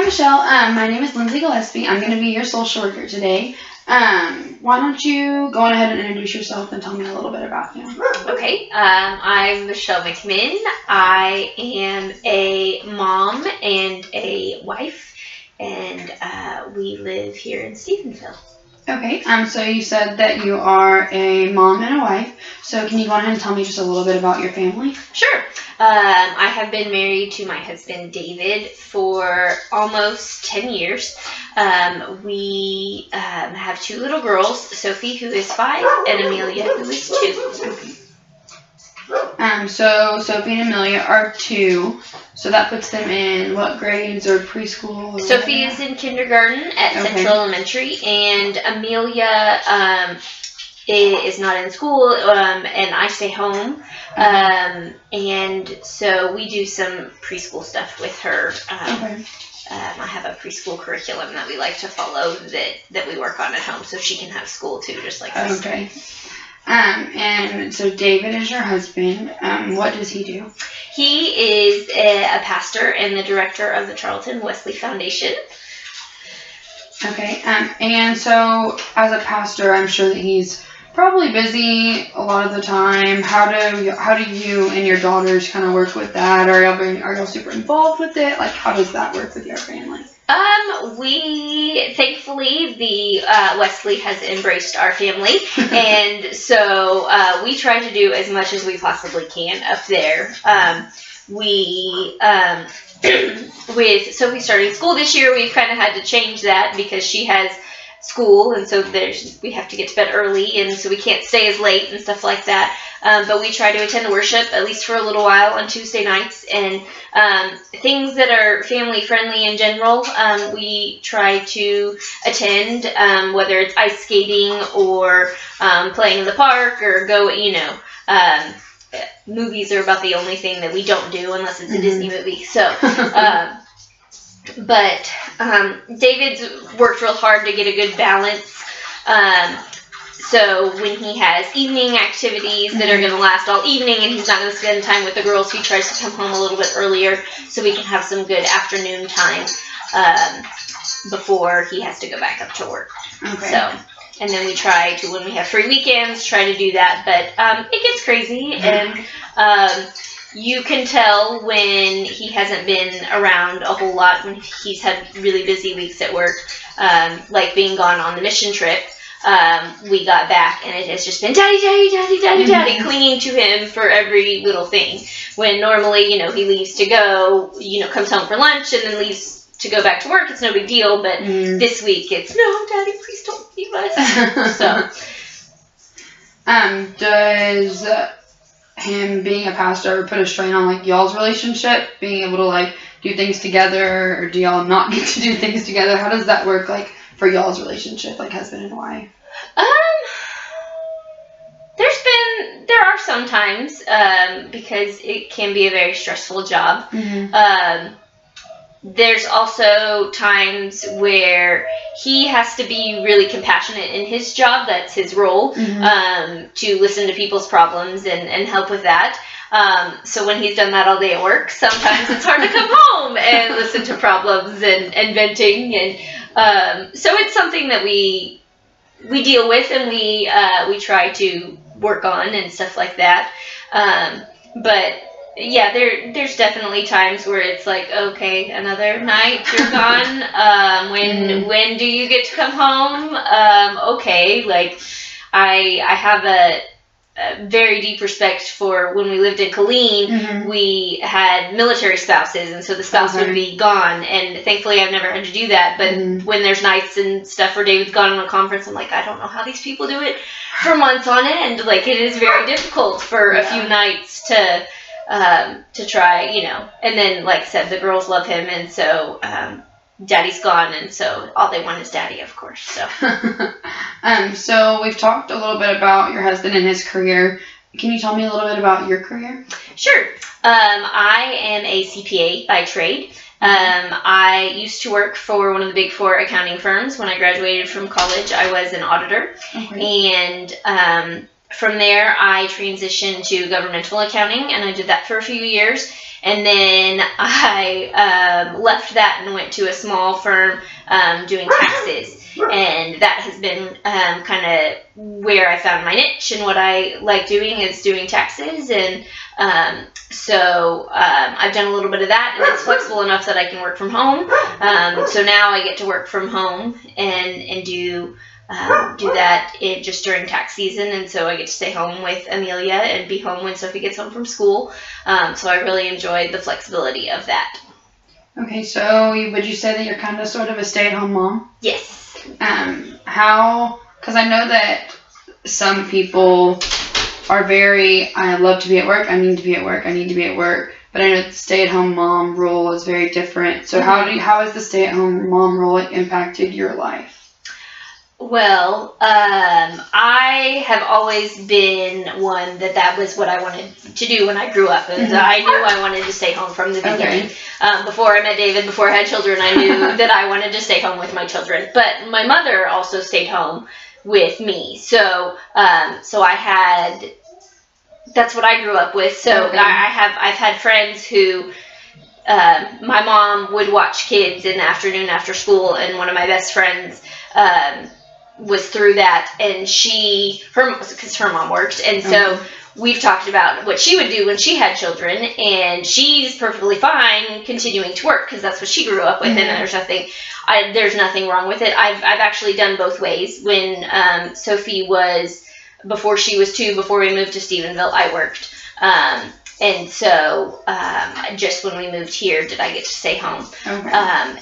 Hi, Michelle. My name is Lindsay Gillespie. I'm going to be your social worker today. Why don't you go on ahead and introduce yourself and tell me a little bit about you? Okay, I'm Michelle McMinn. I am a mom and a wife, and we live here in Stephenville. Okay, so you said that you are a mom and a wife. So can you go on ahead and tell me just a little bit about your family? Sure. I have been married to my husband David for almost 10 years. We have two little girls, Sophie, who is 5, and Amelia, who is 2. So Sophie and Amelia are 2. So that puts them in what grades or preschool? Or Sophie is in kindergarten at Central Elementary, and Amelia is not in school, and I stay home. And so we do some preschool stuff with her. I have a preschool curriculum that we like to follow that we work on at home, so she can have school too, just like this. Okay. And so David is your husband. What does he do? He is a pastor and the director of the Charlton Wesley Foundation. Okay. And so as a pastor, I'm sure that he's probably busy a lot of the time. How do you and your daughters kind of work with that? Are y'all super involved with it? Like, how does that work with your family? We thankfully the Wesley has embraced our family, and so we try to do as much as we possibly can up there. We with Sophie starting school this year, we've kind of had to change that because she has school, and so we have to get to bed early, and so we can't stay as late and stuff like that. But we try to attend worship at least for a little while on Tuesday nights, and things that are family friendly in general, we try to attend, whether it's ice skating or playing in the park or go, movies are about the only thing that we don't do unless it's a Disney movie. So, but David's worked real hard to get a good balance. So when he has evening activities that are going to last all evening and he's not going to spend time with the girls, he tries to come home a little bit earlier so we can have some good afternoon time before he has to go back up to work. Okay. So, and then we try to, when we have free weekends, try to do that. But it gets crazy, and you can tell when he hasn't been around a whole lot, when he's had really busy weeks at work, like being gone on the mission trip. We got back and it has just been daddy, daddy, daddy, daddy, daddy, clinging to him for every little thing. When normally, he leaves to go, comes home for lunch and then leaves to go back to work. It's no big deal, but this week it's, no, daddy, please don't leave us. So, does him being a pastor put a strain on like y'all's relationship, being able to like do things together, or do y'all not get to do things together? How does that work like for y'all's relationship, like husband and wife? There are some times, because it can be a very stressful job. There's also times where he has to be really compassionate in his job. That's his role, to listen to people's problems and help with that. So when he's done that all day at work, sometimes it's hard to come home and listen to problems and venting. And so it's something that we deal with and we try to work on and stuff like that. But yeah, there's definitely times where it's like, okay, another night you're gone. When do you get to come home? Okay, like I have a very deep respect for when we lived in Killeen, we had military spouses, and so the spouse would be gone, and thankfully I've never had to do that, but when there's nights and stuff where David's gone on a conference, I'm like, I don't know how these people do it for months on end. Like, it is very difficult for a few nights to try, and then, like I said, the girls love him, and so daddy's gone, and so all they want is daddy, of course. So so we've talked a little bit about your husband and his career. Can you tell me a little bit about your career? Sure. I am a CPA by trade. I used to work for one of the Big Four accounting firms. When I graduated from college, I was an auditor. And from there, I transitioned to governmental accounting, and I did that for a few years. And then I left that and went to a small firm doing taxes. And that has been kind of where I found my niche, and what I like doing is doing taxes. And so I've done a little bit of that, and it's flexible enough that I can work from home. So now I get to work from home and do that just during tax season, and so I get to stay home with Amelia and be home when Sophie gets home from school. So I really enjoyed the flexibility of that. Okay, so would you say that you're kind of sort of a stay-at-home mom? Yes. Because I know that some people are very, I love to be at work, I need to be at work, I need to be at work. But I know the stay-at-home mom role is very different. So how has the stay-at-home mom role impacted your life? Well, I have always been one that was what I wanted to do when I grew up. And I knew I wanted to stay home from the beginning. Okay. Before I met David, before I had children, I knew that I wanted to stay home with my children. But my mother also stayed home with me. So I had, that's what I grew up with. So okay. I've had friends who, my mom would watch kids in the afternoon after school, and one of my best friends, was through that, and because her mom worked, and so we've talked about what she would do when she had children, and she's perfectly fine continuing to work because that's what she grew up with, and there's nothing wrong with it. I've actually done both ways. When Sophie was, before she was 2, before we moved to Stephenville, I worked, and so just when we moved here did I get to stay home. Okay.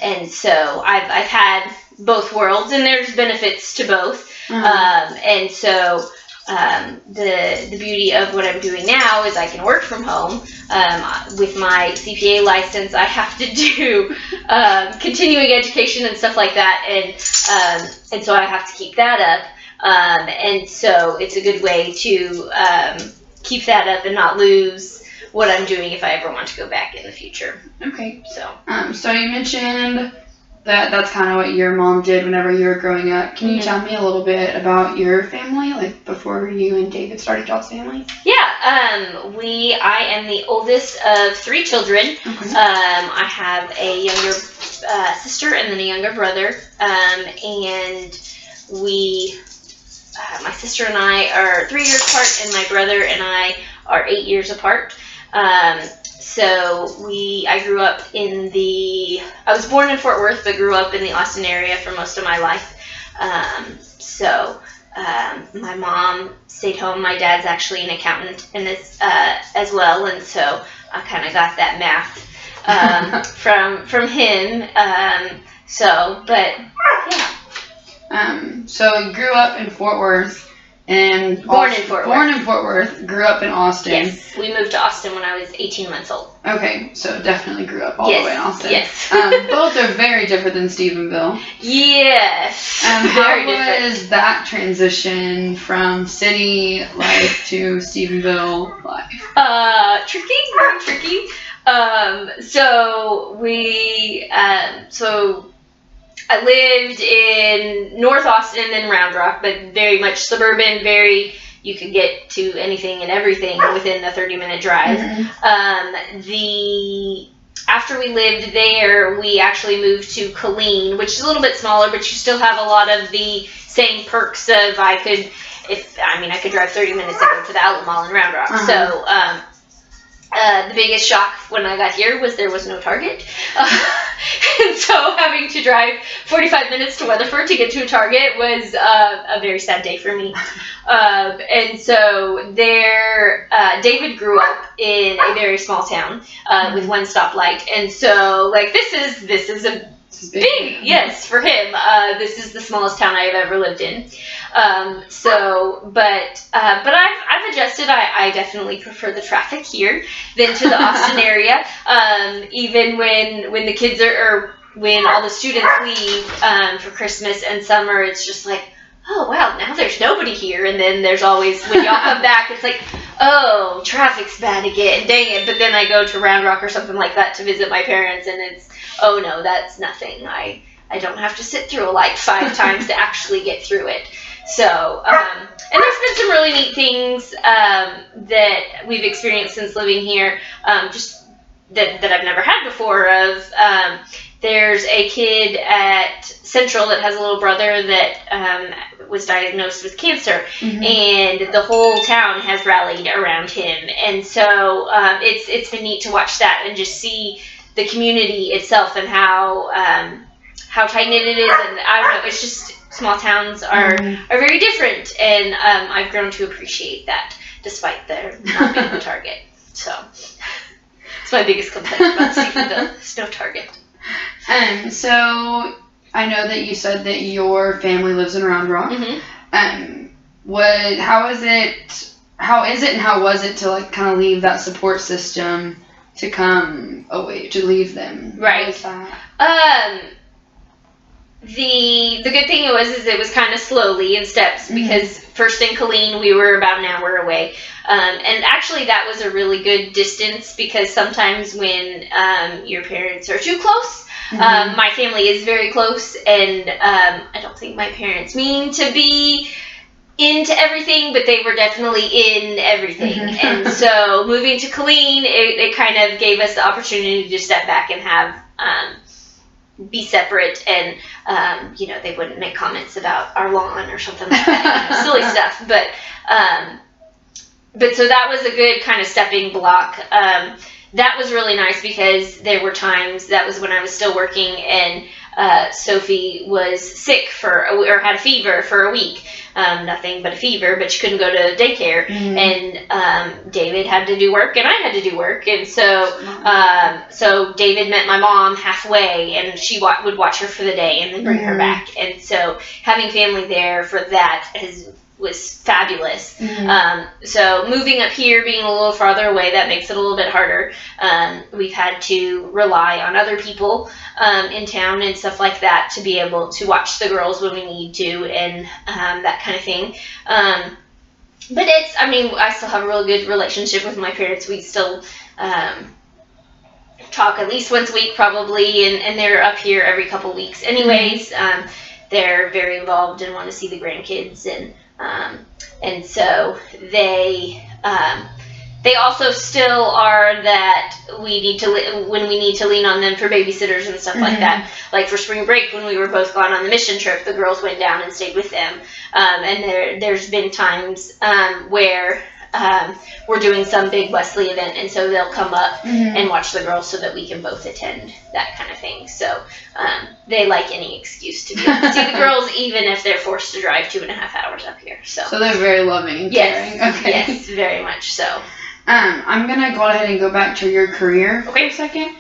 And so I've had both worlds, and there's benefits to both. And so the beauty of what I'm doing now is I can work from home. With my CPA license, I have to do continuing education and stuff like that, and so I have to keep that up. And so it's a good way to keep that up and not lose what I'm doing if I ever want to go back in the future. Okay. So you mentioned that's kind of what your mom did whenever you were growing up. Can you tell me a little bit about your family, like before you and David started y'all's family? Yeah, I am the oldest of 3 children. Okay. I have a younger sister and then a younger brother, and my sister and I are 3 years apart, and my brother and I are 8 years apart. So I grew up I was born in Fort Worth, but grew up in the Austin area for most of my life. My mom stayed home. My dad's actually an accountant and as well, and so I kind of got that math from him. So you grew up in Fort Worth. And born in Fort Worth, grew up in Austin. Yes, we moved to Austin when I was 18 months old. Okay, so definitely grew up all the way in Austin. Yes. Both are very different than Stephenville. Yes. How was that transition from city life to Stephenville life? Tricky, very tricky. I lived in North Austin and Round Rock, but very much suburban, you could get to anything and everything within a 30-minute drive. After we lived there, we actually moved to Killeen, which is a little bit smaller, but you still have a lot of the same perks of I could drive 30 minutes and go to the Outlet Mall in Round Rock. So the biggest shock when I got here was there was no Target. And so having to drive 45 minutes to Weatherford to get to a Target was a very sad day for me. And so David grew up in a very small town with one stoplight. And so this is a big, yes, for him. This is the smallest town I have ever lived in. But I've adjusted. I definitely prefer the traffic here than to the Austin area. Even when the kids or when all the students leave for Christmas and summer, it's just like, oh wow, now there's nobody here. And then there's always, when y'all come back, it's like, oh, traffic's bad again, dang it. But then I go to Round Rock or something like that to visit my parents, and it's, oh no, that's nothing. I don't have to sit through a light 5 times to actually get through it. So, and there's been some really neat things that we've experienced since living here, just that I've never had before. There's a kid at Central that has a little brother that was diagnosed with cancer, and the whole town has rallied around him. And so it's been neat to watch that and just see the community itself and how tight-knit it is. And I don't know, it's just small towns are very different, and I've grown to appreciate that despite their not being a Target. So it's my biggest complaint about Stephenville. There's no Target. So I know that you said that your family lives in Round Rock. How is it and how was it to like kind of leave that support system to come to leave them? Right. How was that? The good thing it was kind of slowly in steps, because first in Killeen we were about an hour away, and actually that was a really good distance, because sometimes when your parents are too close, my family is very close, and I don't think my parents mean to be into everything, but they were definitely in everything. And so moving to Killeen, it kind of gave us the opportunity to step back and have be separate, and they wouldn't make comments about our lawn or something like that, silly stuff. But so that was a good kind of stepping block. That was really nice, because there were times, that was when I was still working, and Sophie was sick or had a fever for a week. Nothing but a fever, but she couldn't go to daycare. And David had to do work, and I had to do work. And so David met my mom halfway, and she would watch her for the day and then bring her back. And so having family there for that was fabulous. So moving up here, being a little farther away, that makes it a little bit harder. We've had to rely on other people in town and stuff like that to be able to watch the girls when we need to, and that kind of thing. But I still have a real good relationship with my parents. We still talk at least once a week probably, and they're up here every couple weeks anyways. They're very involved and want to see the grandkids, and so they also still are that we need to when we need to lean on them for babysitters and stuff like that. Like for spring break, when we were both gone on the mission trip, the girls went down and stayed with them. And there's been times where we're doing some big Wesley event, and so they'll come up and watch the girls so that we can both attend, that kind of thing. So they like any excuse to be able to see the girls, even if they're forced to drive 2.5 hours up here. So they're very loving and caring. Okay. Yes, very much so. I'm gonna go ahead and go back to your career for a second.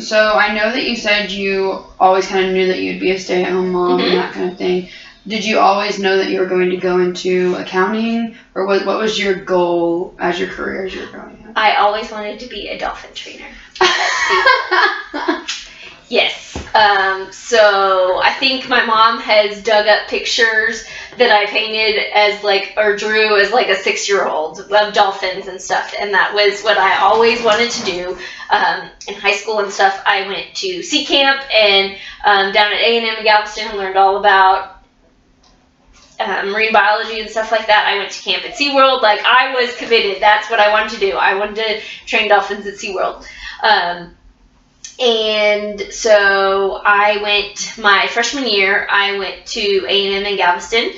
So I know that you said you always kind of knew that you'd be a stay-at-home mom and that kind of thing. Did you always know that you were going to go into accounting, or what was your goal as your career as you were growing up? I always wanted to be a dolphin trainer. Yes. So I think my mom has dug up pictures that I painted or drew as like a 6-year-old of dolphins and stuff, and that was what I always wanted to do. In high school and stuff, I went to Sea Camp, and down at A&M in Galveston, learned all about marine biology and stuff like that. I went to camp at SeaWorld. Like, I was committed. That's what I wanted to do. I wanted to train dolphins at SeaWorld. And so I went, my freshman year, I went to A&M in Galveston.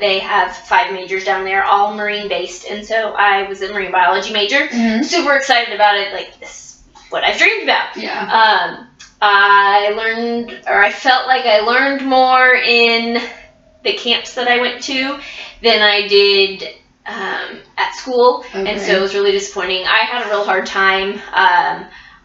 They have 5 majors down there, all marine based. And so I was a marine biology major. Super excited about it. Like, this is what I've dreamed about. Yeah. I felt like I learned more in the camps that I went to than I did at school. Okay. And so it was really disappointing. I had a real hard time.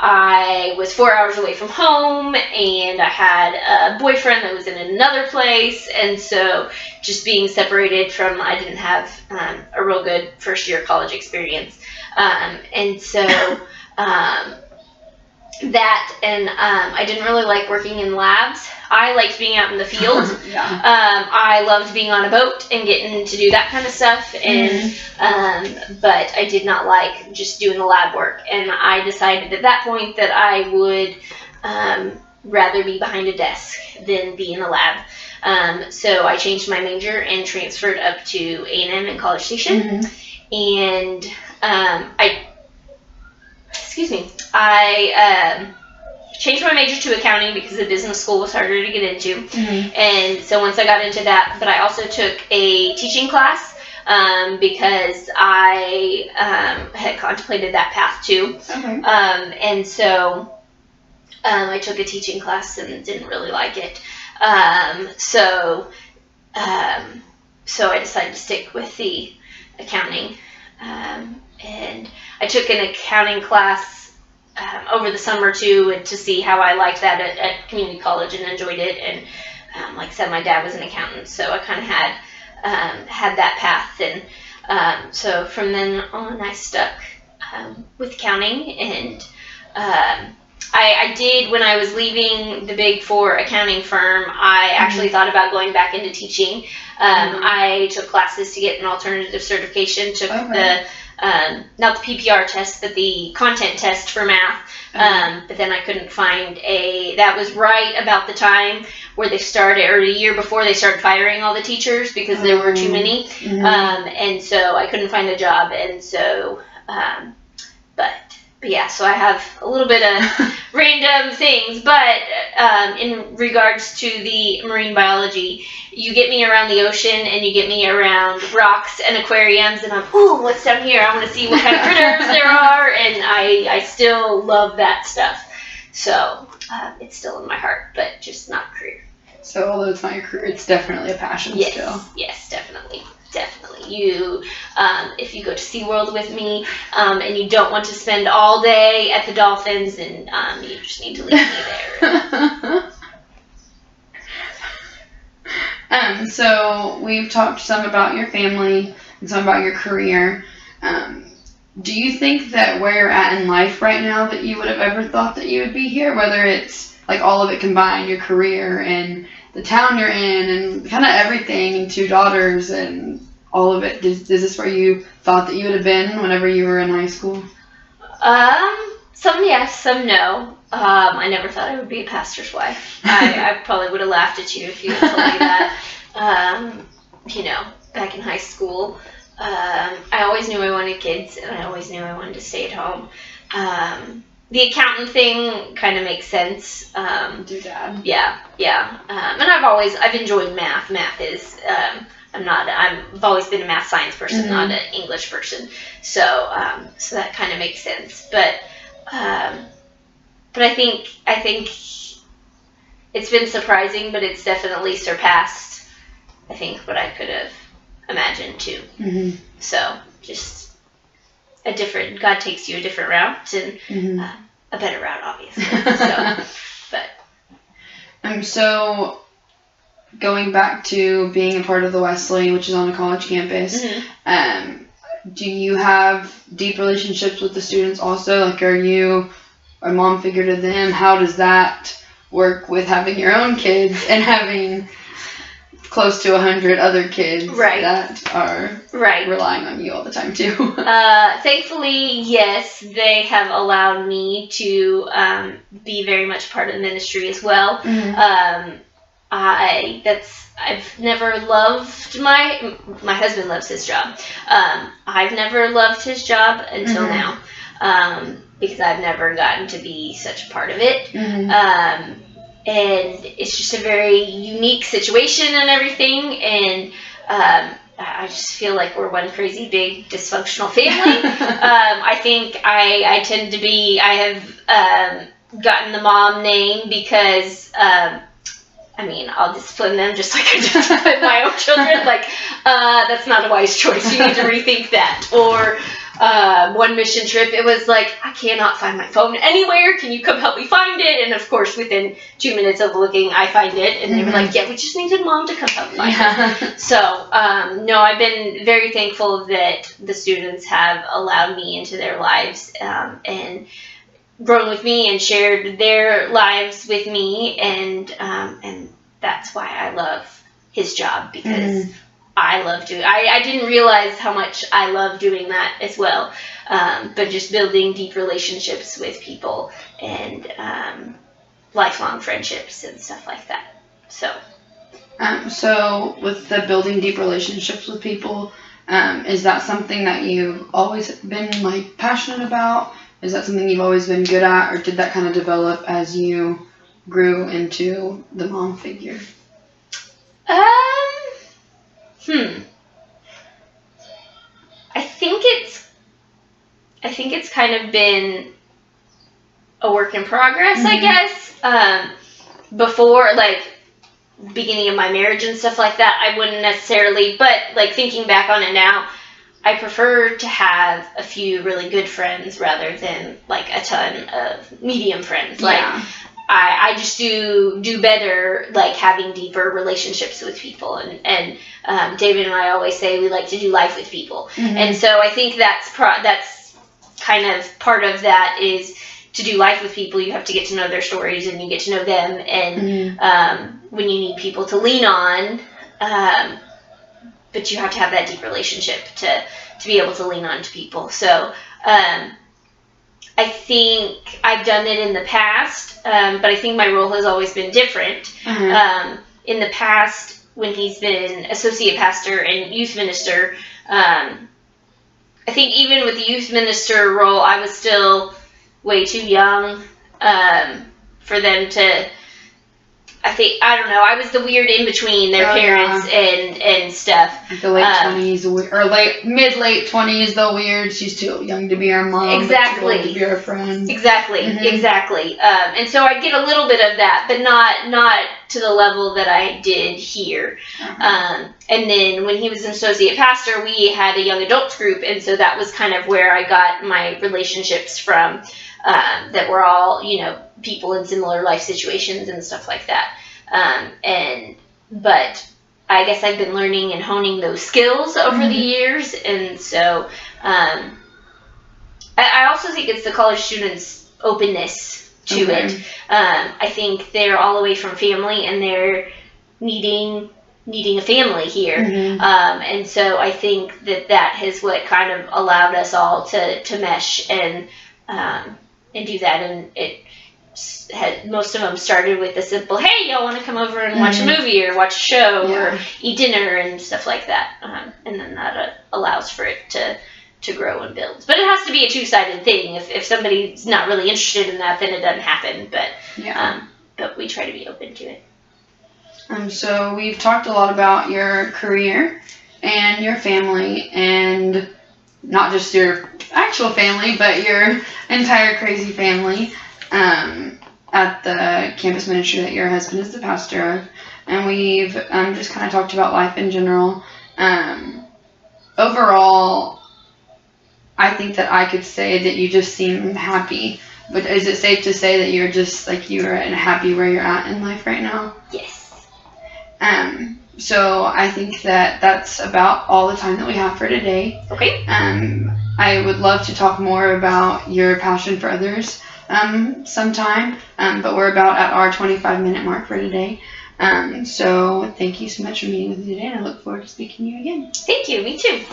I was 4 hours away from home, and I had a boyfriend that was in another place, and so just being separated from, I didn't have a real good first year college experience. And so that, and I didn't really like working in labs. I liked being out in the field. I loved being on a boat and getting to do that kind of stuff, and but I did not like just doing the lab work. And I decided at that point that I would rather be behind a desk than be in a lab. So I changed my major and transferred up to A&M in College Station. And I changed my major to accounting because the business school was harder to get into. And so once I got into that, but I also took a teaching class because I had contemplated that path too. And so I took a teaching class and didn't really like it. So I decided to stick with the accounting. And I took an accounting class over the summer too, and to see how I liked that at community college and enjoyed it. And like I said, my dad was an accountant, so I kind of had that path. And so from then on, I stuck with accounting. And I did, when I was leaving the Big Four accounting firm, I actually thought about going back into teaching. I took classes to get an alternative certification, took the not the PPR test, but the content test for math. But then I couldn't find that was right about the time where they started, or a year before they started firing all the teachers because there were too many. And so I couldn't find a job. And so, but yeah, so I have a little bit of random things, but in regards to the marine biology, you get me around the ocean and you get me around rocks and aquariums, and I'm, ooh, what's down here? I want to see what kind of critters there are, and I still love that stuff. So it's still in my heart, but just not a career. So although it's not your career, it's definitely a passion still. Yes, definitely. You, if you go to SeaWorld with me, and you don't want to spend all day at the dolphins, and you just need to leave me there. So we've talked some about your family and some about your career. Do you think that where you're at in life right now that you would have ever thought that you would be here, whether it's like all of it combined, your career and the town you're in and kind of everything, and 2 daughters and all of it, is this where you thought that you would have been whenever you were in high school? Some yes, some no. I never thought I would be a pastor's wife. I probably would have laughed at you if you had told me that. Back in high school, I always knew I wanted kids, and I always knew I wanted to stay at home. The accountant thing kind of makes sense. Do Dad? Yeah. And I've enjoyed math. Math is, I've always been a math science person, not an English person. So that kind of makes sense. But I think it's been surprising, but it's definitely surpassed, I think, what I could have imagined too. So just God takes you a different route, and a better route, obviously. So going back to being a part of the Wesley, which is on a college campus, do you have deep relationships with the students also? Like, are you a mom figure to them? How does that work with having your own kids and having close to 100 other kids that are relying on you all the time too? Thankfully, yes, they have allowed me to be very much part of the ministry as well. I've never loved my husband loves his job. I've never loved his job until now, because I've never gotten to be such a part of it. And it's just a very unique situation and everything, and I just feel like we're one crazy big dysfunctional family. I think I tend to be, I have gotten the mom name because I'll discipline them just like I discipline my own children. Like, that's not a wise choice. You need to rethink that. Or one mission trip, it was like, I cannot find my phone anywhere. Can you come help me find it? And of course, within 2 minutes of looking, I find it. And they were like, yeah, we just needed mom to come help find it. So, no, I've been very thankful that the students have allowed me into their lives and grown with me and shared their lives with me. And that's why I love his job, because I love doing. I didn't realize how much I love doing that as well, but just building deep relationships with people and lifelong friendships and stuff like that. So. So with the building deep relationships with people, is that something that you've always been like passionate about? Is that something you've always been good at, or did that kind of develop as you grew into the mom figure? I think it's kind of been a work in progress, I guess. Before, like, beginning of my marriage and stuff like that, I wouldn't necessarily, but, like, thinking back on it now, I prefer to have a few really good friends rather than, like, a ton of medium friends. Like, I just do better, like, having deeper relationships with people. And David and I always say we like to do life with people. And so I think that's kind of part of that is to do life with people, you have to get to know their stories and you get to know them. And when you need people to lean on, but you have to have that deep relationship to be able to lean on to people. So I think I've done it in the past, but I think my role has always been different. In the past, when he's been associate pastor and youth minister, I think even with the youth minister role, I was still way too young for them to. I don't know. I was the weird in between their parents and stuff. Like the late 20s or mid-late 20s, the weird. She's too young to be our mom. Exactly. But too old to be our friend. Exactly. And so I get a little bit of that, but not to the level that I did here. And then when he was an associate pastor, we had a young adults group, and so that was kind of where I got my relationships from. That were all, people in similar life situations and stuff like that. But I guess I've been learning and honing those skills over the years. And so, I also think it's the college students' openness to it. I think they're all away from family and they're needing a family here. And so I think that has what kind of allowed us all to mesh and do that. And most of them started with a simple, hey, y'all want to come over and watch a movie or watch a show or eat dinner and stuff like that. And then that allows for it to grow and build. But it has to be a two-sided thing. If somebody's not really interested in that, then it doesn't happen. But we try to be open to it. So we've talked a lot about your career and your family, and not just your actual family, but your entire crazy family at the campus ministry that your husband is the pastor of. And we've just kind of talked about life in general. Overall, I think that I could say that you just seem happy. But is it safe to say that you're just like you're happy where you're at in life right now? Yes. So I think that that's about all the time that we have for today. Okay. I would love to talk more about your passion for others sometime, but we're about at our 25-minute mark for today. So thank you so much for meeting with me today, and I look forward to speaking to you again. Thank you. Me too.